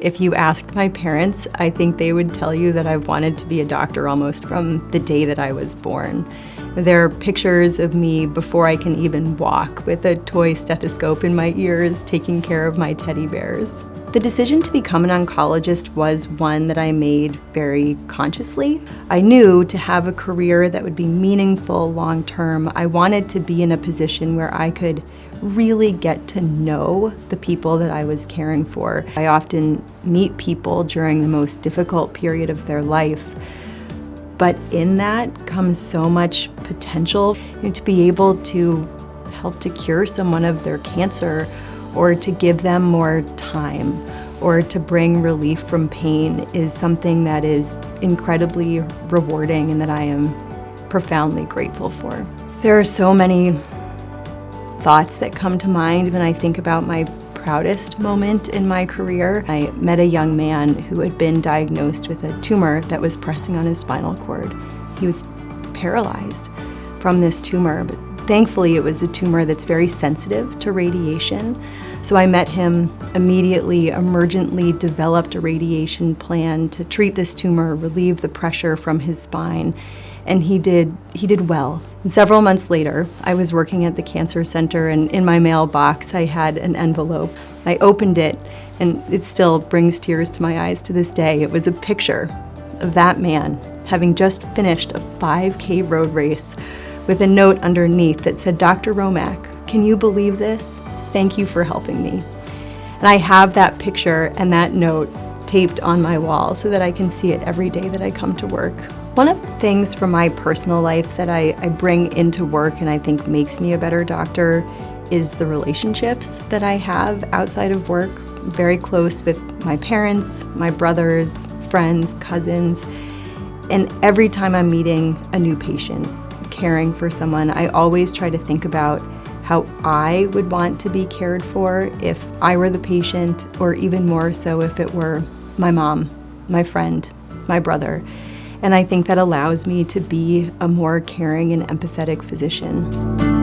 If you asked my parents, I think they would tell you that I've wanted to be a doctor almost from the day that I was born. There are pictures of me before I can even walk with a toy stethoscope in my ears, taking care of my teddy bears. The decision to become an oncologist was one that I made very consciously. I knew to have a career that would be meaningful long term, I wanted to be in a position where I could really get to know the people that I was caring for. I often meet people during the most difficult period of their life, but in that comes so much potential. To be able to help to cure someone of their cancer, or to give them more time, or to bring relief from pain is something that is incredibly rewarding and that I am profoundly grateful for. There are so many thoughts that come to mind when I think about my proudest moment in my career. I met a young man who had been diagnosed with a tumor that was pressing on his spinal cord. He was paralyzed from this tumor, but thankfully it was a tumor that's very sensitive to radiation. So I met him immediately, emergently developed a radiation plan to treat this tumor, relieve the pressure from his spine, and he did well. And several months later, I was working at the cancer center, and in my mailbox I had an envelope. I opened it, and it still brings tears to my eyes to this day. It was a picture of that man having just finished a 5K road race with a note underneath that said, "Dr. Romak, can you believe this? Thank you for helping me." And I have that picture and that note taped on my wall so that I can see it every day that I come to work. One of the things from my personal life that I bring into work and I think makes me a better doctor is the relationships that I have outside of work. I'm very close with my parents, my brothers, friends, cousins, and every time I'm meeting a new patient, caring for someone, I always try to think about how I would want to be cared for if I were the patient, or even more so if it were my mom, my friend, my brother. And I think that allows me to be a more caring and empathetic physician.